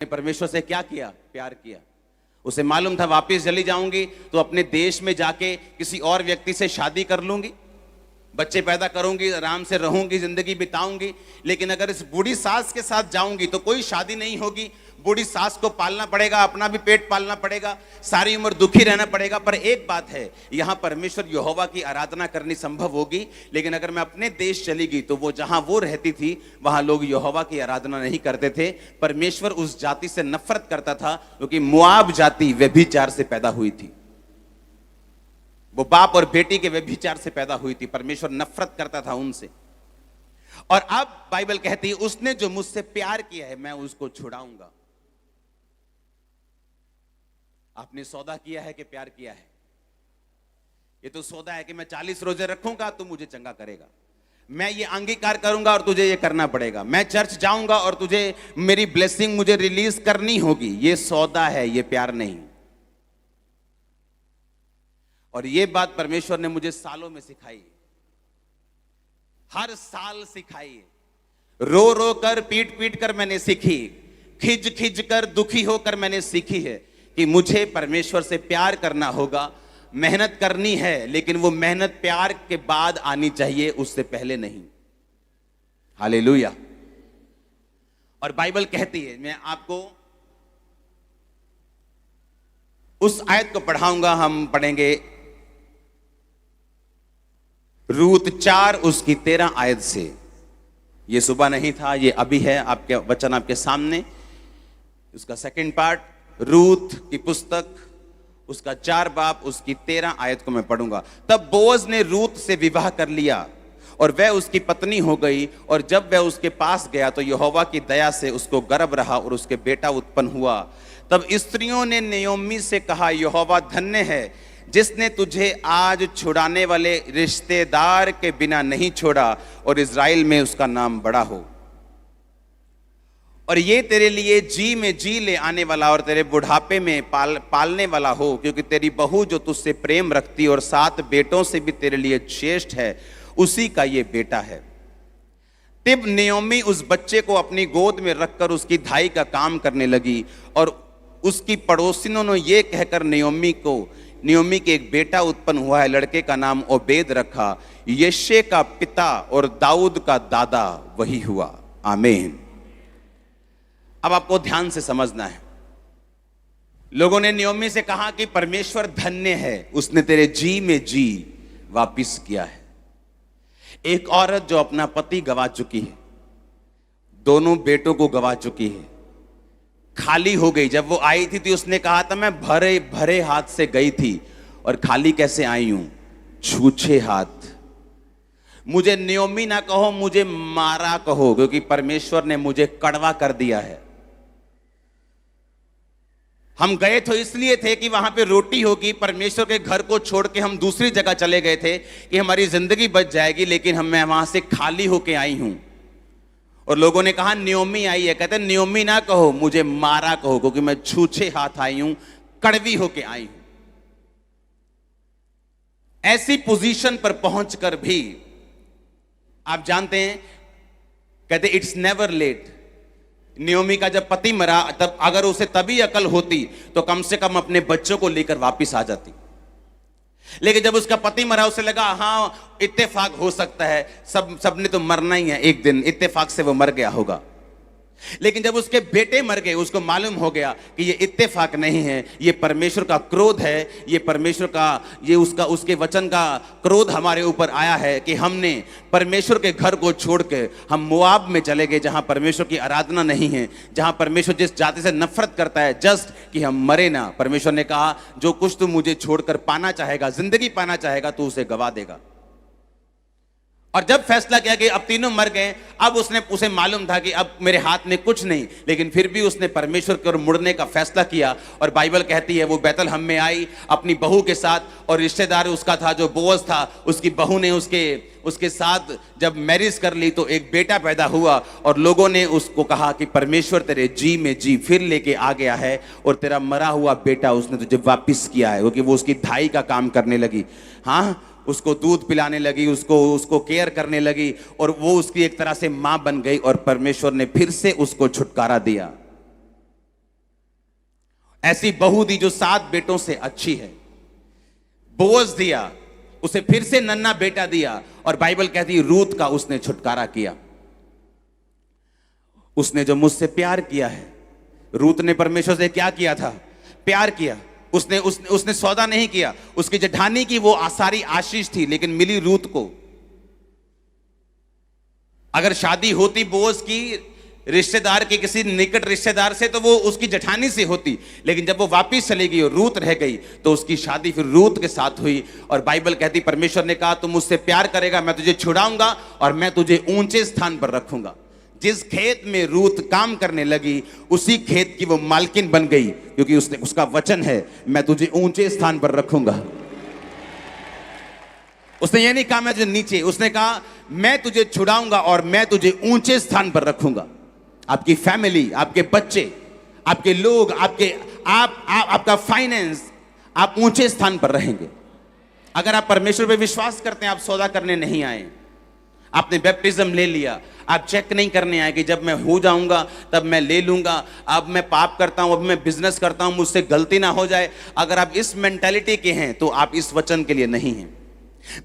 परमेश्वर से क्या किया? प्यार किया। उसे मालूम था वापस चली जाऊंगी तो अपने देश में जाके किसी और व्यक्ति से शादी कर लूंगी, बच्चे पैदा करूंगी, आराम से रहूंगी, जिंदगी बिताऊंगी। लेकिन अगर इस बूढ़ी सास के साथ जाऊंगी तो कोई शादी नहीं होगी, बूढ़ी सास को पालना पड़ेगा, अपना भी पेट पालना पड़ेगा, सारी उम्र दुखी रहना पड़ेगा। पर एक बात है, यहां परमेश्वर यहोवा की आराधना करनी संभव होगी। लेकिन अगर मैं अपने देश चली गई तो वो जहां वो रहती थी वहां लोग यहोवा की आराधना नहीं करते थे। परमेश्वर उस जाति से नफरत करता था क्योंकि मोआब जाति व्यभिचार से पैदा हुई थी। वो बाप और बेटी के व्यभिचार से पैदा हुई थी। परमेश्वर नफरत करता था उनसे। और अब बाइबल कहती है उसने जो मुझसे प्यार किया है मैं उसको छुड़ाऊंगा। आपने सौदा किया है कि प्यार किया है? ये तो सौदा है कि मैं 40 रोजे रखूंगा तो मुझे चंगा करेगा, मैं ये अंगीकार करूंगा और तुझे ये करना पड़ेगा, मैं चर्च जाऊंगा और तुझे मेरी ब्लेसिंग मुझे रिलीज करनी होगी। ये सौदा है, ये प्यार नहीं। और ये बात परमेश्वर ने मुझे सालों में सिखाई, हर साल सिखाई। रो रो कर, पीट पीट कर मैंने सीखी, खिज खिज कर, दुखी होकर मैंने सीखी है कि मुझे परमेश्वर से प्यार करना होगा, मेहनत करनी है, लेकिन वो मेहनत प्यार के बाद आनी चाहिए, उससे पहले नहीं। हालेलुया। और बाइबल कहती है, मैं आपको उस आयत को पढ़ाऊंगा। हम पढ़ेंगे रूत 4 उसकी 13 आयत से। ये सुबह नहीं था, ये अभी है, आपके वचन आपके सामने। उसका सेकंड पार्ट, रूत की पुस्तक, उसका 4 बाब उसकी 13 आयत को मैं पढ़ूंगा। तब बोअज ने रूत से विवाह कर लिया और वह उसकी पत्नी हो गई। और जब वह उसके पास गया तो यहोवा की दया से उसको गर्भ रहा और उसके बेटा उत्पन्न हुआ। तब स्त्रियों ने नयोमी से कहा, यहोवा धन्य है जिसने तुझे आज छुड़ाने वाले रिश्तेदार के बिना नहीं छोड़ा और इज़राइल में उसका नाम बड़ा हो। और ये तेरे लिए जी में जी ले आने वाला और तेरे बुढ़ापे में पालने वाला हो, क्योंकि तेरी बहू जो तुझसे प्रेम रखती और 7 बेटों से भी तेरे लिए श्रेष्ठ है, उसी का ये बेटा है। तब नयोमी उस बच्चे को अपनी गोद में रखकर उसकी धाई का काम करने लगी। और उसकी पड़ोसिनों ने ये कहकर नयोमी के एक बेटा उत्पन्न हुआ है, लड़के का नाम ओबेद रखा। यिशै का पिता और दाऊद का दादा वही हुआ। आमीन। अब आपको ध्यान से समझना है। लोगों ने नयोमी से कहा कि परमेश्वर धन्य है, उसने तेरे जी में जी वापिस किया है। एक औरत जो अपना पति गवा चुकी है, दोनों बेटों को गवा चुकी है, खाली हो गई। जब वो आई थी उसने कहा था मैं भरे भरे हाथ से गई थी और खाली कैसे आई हूं? छूछे हाथ। मुझे नयोमी ना कहो, मुझे मारा कहो, क्योंकि परमेश्वर ने मुझे कड़वा कर दिया है। हम गए तो इसलिए थे कि वहां पे रोटी होगी। परमेश्वर के घर को छोड़ के हम दूसरी जगह चले गए थे कि हमारी जिंदगी बच जाएगी, लेकिन मैं वहां से खाली होके आई हूं। और लोगों ने कहा नयोमी आई है, कहते नयोमी ना कहो, मुझे मारा कहो, क्योंकि मैं छूछे हाथ आई हूं, कड़वी होके आई हूं। ऐसी पोजीशन पर पहुंचकर भी आप जानते हैं, कहते इट्स नेवर लेट। नयोमी का जब पति मरा, तब अगर उसे तभी अकल होती तो कम से कम अपने बच्चों को लेकर वापस आ जाती। लेकिन जब उसका पति मरा, उसे लगा हाँ इत्तेफाक हो सकता है, सबने तो मरना ही है एक दिन, इत्तेफाक से वो मर गया होगा। लेकिन जब उसके बेटे मर गए, उसको मालूम हो गया कि ये इत्तेफाक नहीं है, ये परमेश्वर का क्रोध है, ये परमेश्वर का, ये उसके वचन का क्रोध हमारे ऊपर आया है कि हमने परमेश्वर के घर को छोड़ के हम मोआब में चले गए, जहां परमेश्वर की आराधना नहीं है, जहां परमेश्वर जिस जाति से नफरत करता है, जस्ट कि हम मरे ना। परमेश्वर ने कहा जो कुछ तू मुझे छोड़कर पाना चाहेगा, जिंदगी पाना चाहेगा, तू उसे गवा देगा। और जब फैसला किया कि अब तीनों मर गए, अब उसे मालूम था कि अब मेरे हाथ में कुछ नहीं, लेकिन फिर भी उसने परमेश्वर की ओर मुड़ने का फैसला किया। और बाइबल कहती है वो बैतलहम में आई अपनी बहू के साथ, और रिश्तेदार उसका था जो बोअज था, उसकी बहू ने उसके साथ जब मैरिज कर ली तो एक बेटा पैदा हुआ। और लोगों ने उसको कहा कि परमेश्वर तेरे जी में जी फिर लेके आ गया है और तेरा मरा हुआ बेटा उसने तुझे वापिस किया है, क्योंकि वो उसकी धाई का काम करने लगी। हाँ, उसको दूध पिलाने लगी, उसको केयर करने लगी, और वो उसकी एक तरह से मां बन गई। और परमेश्वर ने फिर से उसको छुटकारा दिया। ऐसी बहू दी जो 7 बेटों से अच्छी है। बोअज दिया, उसे फिर से नन्हा बेटा दिया, और बाइबल कहती है रूत का उसने छुटकारा किया। उसने जो मुझसे प्यार किया है, रूत ने परमेश्वर से क्या किया था? प्यार किया। उसने सौदा नहीं किया। उसकी जेठानी की वो सारी आशीष थी, लेकिन मिली रूत को। अगर शादी होती बोअज की रिश्तेदार के किसी निकट रिश्तेदार से, तो वो उसकी जेठानी से होती, लेकिन जब वो वापस चली गई और रूत रह गई, तो उसकी शादी फिर रूत के साथ हुई। और बाइबल कहती परमेश्वर ने कहा, तुम मुझसे प्यार करेगा, मैं तुझे छुड़ाऊंगा और मैं तुझे ऊंचे स्थान पर रखूंगा। जिस खेत में रूत काम करने लगी, उसी खेत की वो मालकिन बन गई, क्योंकि उसका वचन है, मैं तुझे ऊंचे स्थान पर रखूंगा। उसने ये नहीं कहा मैं तुझे नीचे, उसने कहा मैं तुझे छुड़ाऊंगा और मैं तुझे ऊंचे स्थान पर रखूंगा। आपकी फैमिली, आपके बच्चे, आपके लोग, आपका फाइनेंस, आप ऊंचे स्थान पर रहेंगे। अगर आप परमेश्वर पे विश्वास करते हैं, आप सौदा करने नहीं आए। आपने बैप्टिज्म ले लिया, आप चेक नहीं करने आए कि जब मैं हो जाऊंगा तब मैं ले लूंगा, अब मैं पाप करता हूं, अब मैं बिजनेस करता हूं, मुझसे गलती ना हो जाए। अगर आप इस मेंटालिटी के हैं, तो आप इस वचन के लिए नहीं हैं।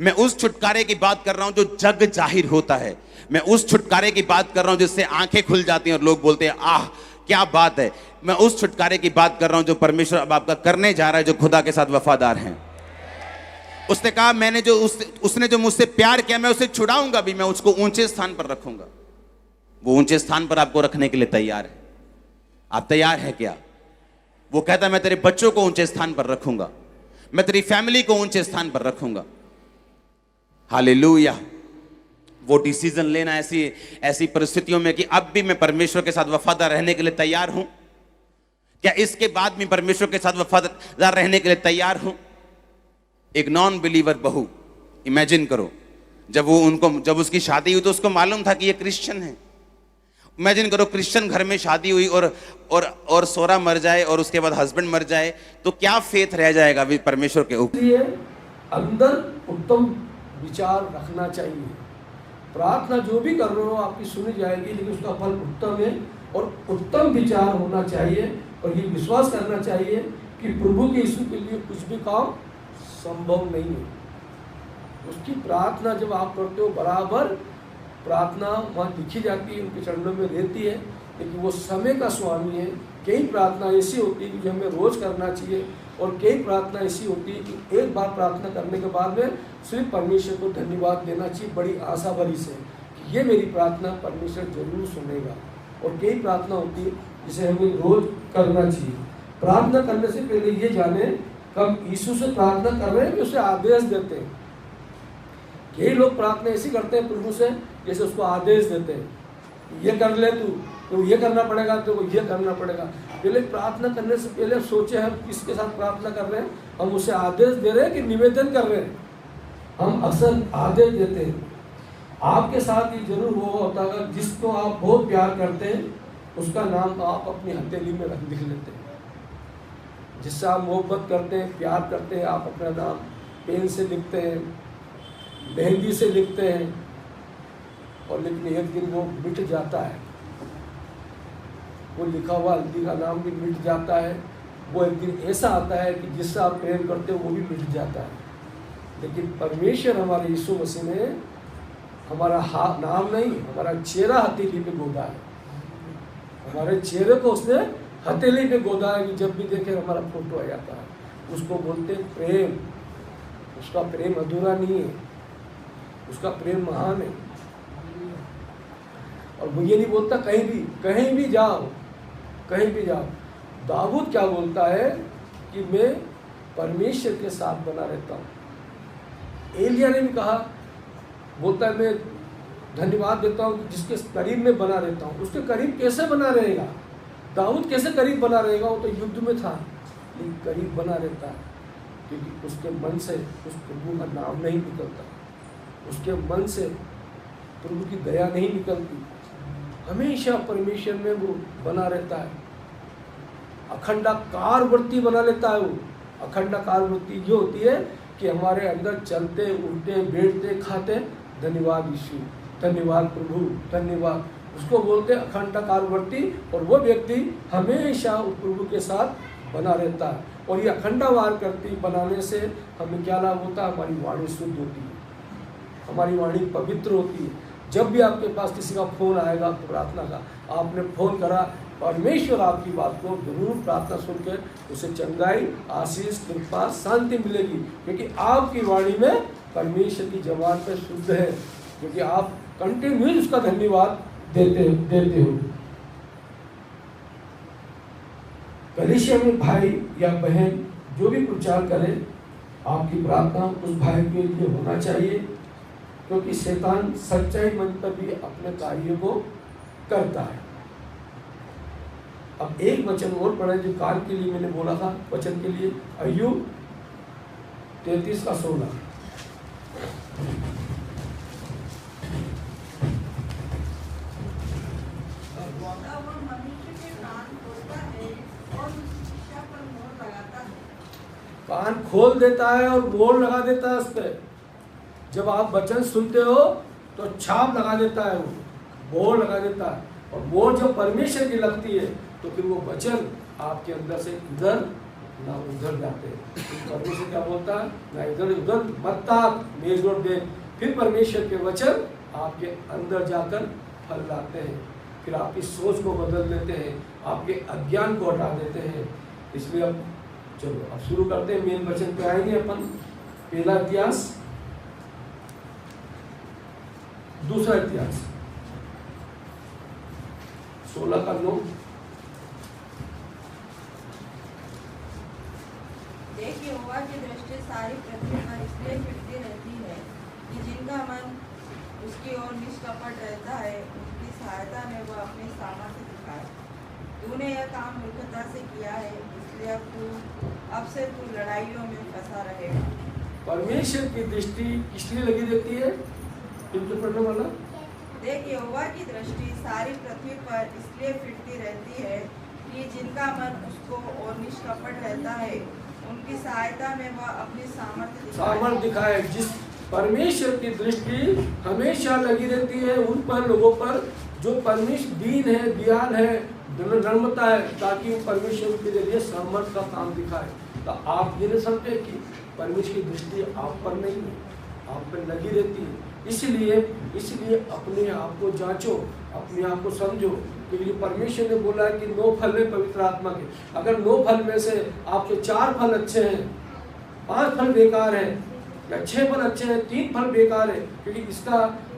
मैं उस छुटकारे की बात कर रहा हूं जो जग जाहिर होता है। मैं उस छुटकारे की बात कर रहा हूं जिससे आंखें खुल जाती हैं और लोग बोलते हैं आह क्या बात है। मैं उस छुटकारे की बात कर रहा हूं जो परमेश्वर अब आपका करने जा रहा है, जो खुदा के साथ वफादार हैं। उसने कहा उसने जो मुझसे प्यार किया, मैं उसे छुड़ाऊंगा भी, मैं उसको ऊंचे स्थान पर रखूंगा। वो ऊंचे स्थान पर आपको रखने के लिए तैयार है। आप तैयार हैं क्या? वो कहता है मैं तेरे बच्चों को ऊंचे स्थान पर रखूंगा, मैं तेरी फैमिली को ऊंचे स्थान पर रखूंगा। हालेलुया। वो डिसीजन लेना ऐसी परिस्थितियों में कि अब भी मैं परमेश्वर के साथ वफादार रहने के लिए तैयार हूं। क्या इसके बाद भी परमेश्वर के साथ वफादार रहने के लिए तैयार हूं? एक नॉन बिलीवर बहू, इमेजिन करो, जब उसकी शादी हुई तो उसको मालूम था कि ये क्रिश्चियन है। इमेजिन करो क्रिश्चियन घर में शादी हुई और सोरा मर जाए और उसके बाद हस्बैंड मर जाए, तो क्या फेथ रह जाएगा अभी परमेश्वर के ऊपर? अंदर उत्तम विचार रखना चाहिए। प्रार्थना जो भी कर रहे हो आपकी सुनी जाएगी, लेकिन उसका फल उत्तम है और उत्तम विचार होना चाहिए। और ये विश्वास करना चाहिए कि प्रभु के यीशु के लिए कुछ भी काम संभव नहीं है। उसकी प्रार्थना जब आप करते हो, बराबर प्रार्थना वहाँ लिखी जाती है, उनके चरणों में रहती है, लेकिन वो समय का स्वामी है। कई प्रार्थना ऐसी होती है कि जो हमें रोज़ करना चाहिए, और कई प्रार्थना ऐसी होती है कि एक बार प्रार्थना करने के बाद में सिर्फ परमेश्वर को धन्यवाद देना चाहिए बड़ी आशा भरी से कि ये मेरी प्रार्थना परमेश्वर जरूर सुनेगा। और कई प्रार्थना होती है जिसे हमें रोज करना चाहिए। प्रार्थना करने से पहले ये जाने कब यीशु से प्रार्थना कर रहे हैं कि उसे आदेश देते हैं। कई लोग प्रार्थना ऐसी करते हैं प्रभु से जैसे उसको आदेश देते हैं, ये कर ले तू ये करना पड़ेगा, तो ये करना पड़ेगा। पहले प्रार्थना करने से पहले सोचे हम किसके साथ प्रार्थना कर रहे हैं, हम उसे आदेश दे रहे हैं कि निवेदन कर रहे हैं। हम अक्सर आदेश देते हैं। आपके साथ ये जरूर वो होता है जिसको आप बहुत प्यार करते हैं, उसका नाम आप अपनी हथेली में लिख लेते हैं। जिससे आप मोहब्बत करते हैं, प्यार करते हैं, आप अपना नाम पेन से लिखते हैं, मेहंदी से लिखते हैं, और लेकिन एक दिन वो मिट जाता है। वो लिखा हुआ हल्दी का नाम भी मिट जाता है। वो एक दिन ऐसा आता है कि जिससे आप प्रेम करते हो वो भी मिट जाता है। लेकिन परमेश्वर हमारे यीशु मसीह ने हमारा नाम नहीं, हमारा चेहरा हथेली पे गोदा है। हमारे चेहरे को उसने हथेली पे गोदा है कि जब भी देखे हमारा फोटो आ जाता है। उसको बोलते हैं प्रेम। उसका प्रेम अधूरा नहीं है, उसका प्रेम महान है। और वो ये नहीं बोलता कहीं भी जाओ, कहीं भी जाओ। दाऊद क्या बोलता है कि मैं परमेश्वर के साथ बना रहता हूँ। एलिया ने भी कहा, बोलता है मैं धन्यवाद देता हूँ जिसके करीब में बना रहता हूँ। उसके करीब कैसे बना रहेगा? दाऊद कैसे करीब बना रहेगा? वो तो युद्ध में था, लेकिन करीब बना रहता है क्योंकि उसके मन से उस प्रभु का नाम नहीं निकलता, उसके मन से प्रभु की दया नहीं निकलती। हमेशा परमेश्वर में वो बना रहता है। अखंडाकार वृत्ति बना लेता है वो। अखंडाकार वृत्ति ये होती है कि हमारे अंदर चलते उठते बैठते खाते धन्यवाद यीशु, धन्यवाद प्रभु, धन्यवाद, उसको बोलते हैं अखंडाकार वृत्ति। और वो व्यक्ति हमेशा प्रभु के साथ बना रहता है। और ये अखंडावार करती बनाने से हमें क्या लाभ होता है? हमारी वाणी शुद्ध होती है, हमारी वाणी पवित्र होती है। जब भी आपके पास किसी का फोन आएगा तो प्रार्थना का, आपने फोन करा, परमेश्वर आपकी बात को जरूर प्रार्थना सुनकर उसे चंगाई, आशीष, कृपा, शांति मिलेगी, क्योंकि आपकी वाणी में परमेश्वर की जबान पे शुद्ध है, क्योंकि आप कंटिन्यूस उसका धन्यवाद देते हो। कलीसिया में भाई या बहन जो भी प्रचार करे, आपकी प्रार्थना उस भाई के लिए होना चाहिए, क्योंकि शैतान सच्चाई मन पर भी अपने कार्य को करता है। अब एक वचन और पढ़े जो काल के लिए मैंने बोला था, वचन के लिए अय्यूब 33:16। कान खोल देता है और मोहर लगा देता है उस पर। जब आप वचन सुनते हो तो छाप लगा देता है, वो मोहर लगा देता है, और मोहर जब परमेश्वर की लगती है तो फिर वो वचन आपके अंदर से इधर ना उधर जाते हैं। तो परमेश्वर क्या बोलता है? ना इधर उधर मत ताक, मेज और देख। फिर परमेश्वर के वचन आपके अंदर जाकर फल लाते हैं, फिर आपकी सोच को बदल देते हैं, आपके अज्ञान को हटा देते हैं। इसलिए अब चलो अब शुरू करते हैं, मेन वचन पे आएंगे अपन। पहला इतिहास, दूसरा इतिहास 16:9। देखिए, यहोवा की दृष्टि सारी पृथ्वी पर इसलिए फिरती रहती है कि जिनका मन उसकी ओर निष्कपट रहता है, उनकी सहायता में वह अपनी सामर्थ्य दिखाए। तूने यह काम मूर्खता से किया है, इसलिए अब से तू लड़ाइयों में फंसा रहेगा। परमेश्वर की दृष्टि किसलिए लगी रहती है? पढ़ने वाला, देख, यहोवा की दृष्टि सारी पृथ्वी पर इसलिए फिरती रहती है कि जिनका मन उसको और निष्कपट रहता है, उनकी सहायता में वह अपनी सामर्थ्य दिखाए। जिस परमेश्वर की दृष्टि हमेशा लगी रहती है उन पर लोगों पर जो परमेश्वर दीन है, दयाल है, नम्रता है, ताकि वो परमेश्वर के जरिए सामर्थ का काम दिखाए। तो आप ये नहीं समझे कि परमेश्वर की दृष्टि आप पर नहीं है, आप पर लगी रहती है। इसलिए अपने आप को जांचो, अपने आप को समझो, क्योंकि परमेश्वर ने बोला है कि 9 फल है पवित्र आत्मा के। अगर 9 फल में से आपके 4 फल अच्छे हैं, 5 फल बेकार है, या 6 फल अच्छे हैं, 3 फल बेकार है, क्योंकि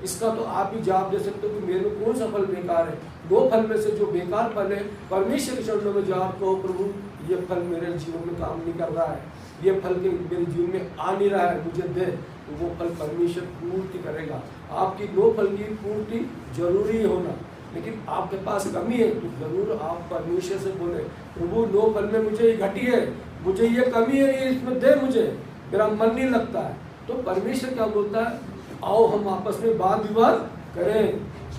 इसका तो आप ही जवाब दे सकते हो कि मेरे को कौन सा फल बेकार है। 2 फल में से जो बेकार फल है, परमेश्वर के चरणों में जवाब कहो, प्रभु ये फल मेरे जीवन में काम नहीं कर रहा है, ये फल के मेरे जीवन में आ नहीं रहा है, मुझे दे, तो वो फल परमेश्वर पूर्ति करेगा। आपकी 2 फल की पूर्ति जरूरी होना, लेकिन आपके पास कमी है तो जरूर आप परमेश्वर से बोले, प्रभु 2 फल में मुझे ये घटी है, मुझे ये कमी है, ये इसमें दे, मुझे मेरा मन नहीं लगता है। तो परमेश्वर क्या बोलता है? आओ हम आपस में वाद विवाद करें।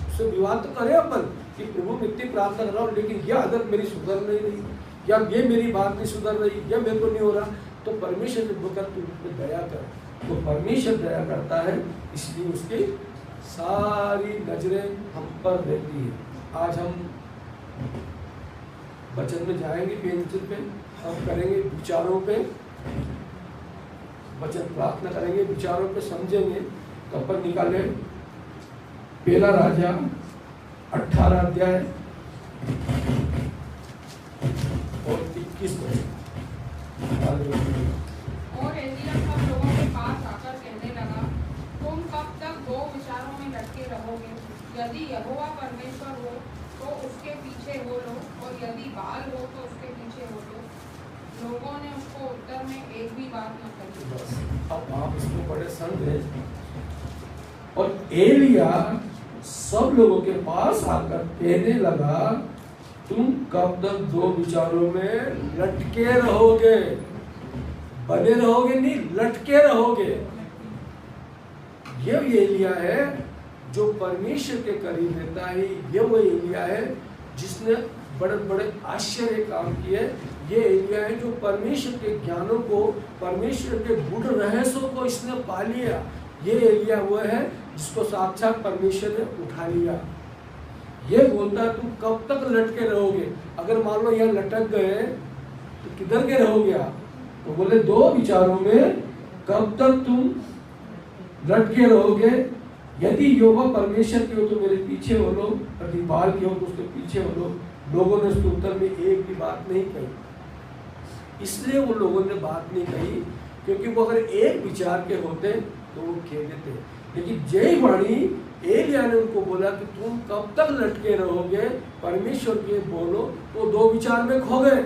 उससे विवाद तो करें अपन कि प्रभु मैं इतनी प्रार्थना कर रहा हूँ, लेकिन यह आदत मेरी सुधर नहीं रही, या ये मेरी बात नहीं सुधर रही, या मेरे को नहीं हो रहा, तो परमेश्वर ने बोलकर तू उस पर दया कर। तो परमेश्वर दया करता है, इसलिए उसकी सारी नजरें हम पर रहती है। आज हम वचन में जाएंगे, पेंसिल पे हम करेंगे विचारों पे, वचन प्रार्थना करेंगे, विचारों पे समझेंगे। तो अपन निकाले पहला राजा 18 अध्याय और 21 में। और एलिय्याह सब लोगों के पास आकर कहने लगा, तुम कब तक 2 विचारों में लटके रहोगे? यदि यहोवा परमेश्वर हो तो उसके पीछे हो लो, और यदि बाल हो तो उसके पीछे हो लो। लोगों ने उसको उत्तर में एक भी बात न कही। अब आप इसको बड़े संदेह। और एलिय्याह सब लोगों के पास आकर कहने लगा, तुम कब तक 2 विचारों में लटके रहोगे? बने रहोगे नहीं, लटके रहोगे। ये एलिय्याह है जो परमेश्वर के करीब रहता है। ये वो एलिय्याह है जिसने बड़े बड़े आश्चर्य काम किए। ये एलिय्याह है जो परमेश्वर के ज्ञानों को, परमेश्वर के गूढ़ रहस्यों को इसने पा लिया। ये एलिय्याह वो है जिसको साक्षात परमेश्वर ने उठा लिया। ये बोलता है तुम कब तक लटके रहोगे? अगर मान लो यहाँ लटक गए तो किधर के रहोगे आप? तो बोले दो विचारों में कब तक तुम लटके रहोगे? यदि यहोवा परमेश्वर के हो तो मेरे पीछे हो लो, यदि बाल के हो तो उसके पीछे हो लो। लोगों ने उसके उत्तर में एक भी बात नहीं कही। इसलिए वो लोगों ने बात नहीं कही क्योंकि वो अगर एक विचार के होते तो वो कह देते। लेकिन जय वाणी एलिया ने उनको बोला कि तुम कब तक लटके रहोगे, परमेश्वर के बोलो। तो दो विचार में खो गए,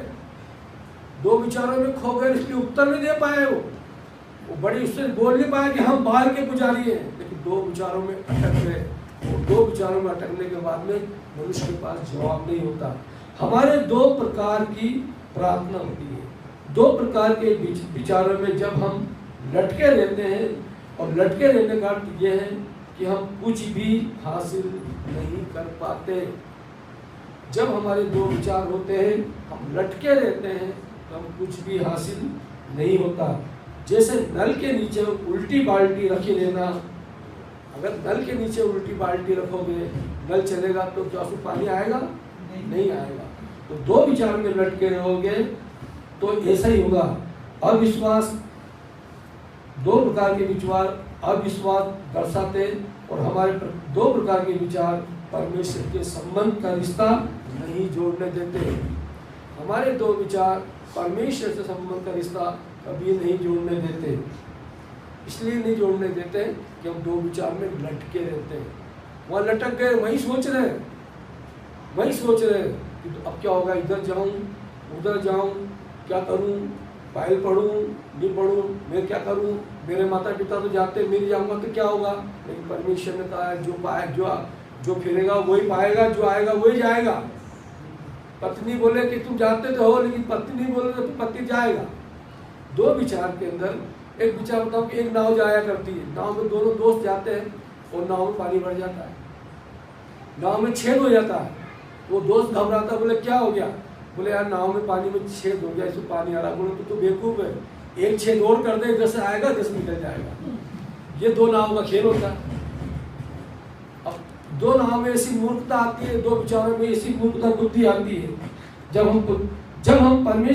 दो विचारों में खो गए, इसलिए उत्तर नहीं दे पाए। वो बड़ी उससे बोल नहीं पाए कि हम बाहर के पुजारी हैं, लेकिन दो विचारों में अटक गए। और दो विचारों में अटकने के बाद में मनुष्य के पास जवाब नहीं होता। हमारे दो प्रकार की प्रार्थना होती है। दो प्रकार के विचारों में जब हम लटके रहते हैं, और लटके रहने का अर्थ यह है कि हम कुछ भी हासिल नहीं कर पाते। जब हमारे दो विचार होते हैं, हम लटके रहते हैं, तो हम कुछ भी हासिल नहीं होता। जैसे नल के नीचे उल्टी बाल्टी रखी लेना, अगर नल के नीचे उल्टी बाल्टी रखोगे, नल चलेगा तो क्या उसमें पानी आएगा? नहीं आएगा। तो दो विचार में लटके रहोगे तो ऐसा ही होगा। अविश्वास, दो प्रकार के विचार अविश्वास दर्शाते, और हमारे दो प्रकार के विचार परमेश्वर के संबंध का रिश्ता नहीं जोड़ने देते। हमारे दो विचार परमेश्वर से संबंध का रिश्ता कभी नहीं जोड़ने देते। इसलिए नहीं जोड़ने देते कि हम दो विचार में लटके रहते हैं। वहाँ लटक गए, वहीं सोच रहे कि तो अब क्या होगा, इधर जाऊं उधर जाऊं, क्या करूं, बाइबल पढ़ूं नहीं पढ़ूं, मैं क्या करूं, मेरे माता पिता तो जाते, मैं जाऊंगा तो क्या होगा। लेकिन परमेश्वर ने कहा है जो फिरेगा वही पाएगा, जो आएगा वही जाएगा। पत्नी बोले कि तुम जाते तो हो, लेकिन पत्नी बोले तो पति जाएगा। दो विचार के अंदर एक विचार बताओ कि एक नाव जाया करती है, नाव में दोनों दोस्त जाते हैं और नाव में पानी भर जाता है, नाव में छेद हो जाता है। वो दोस्त घबराता, बोले क्या हो गया? बोले यार नाव में पानी में छेद हो गया, इसमें पानी आ रहा। बोले तो बेवकूफ है, एक छेद और कर दे, इधर से आएगा इधर से निकल जाएगा। ये दो नाव का खेल होता है। अब दो नाव में ऐसी मूर्खता आती है, दो विचारों में ऐसी मूर्खता बुद्धि आती है। जब हम परमेश्वर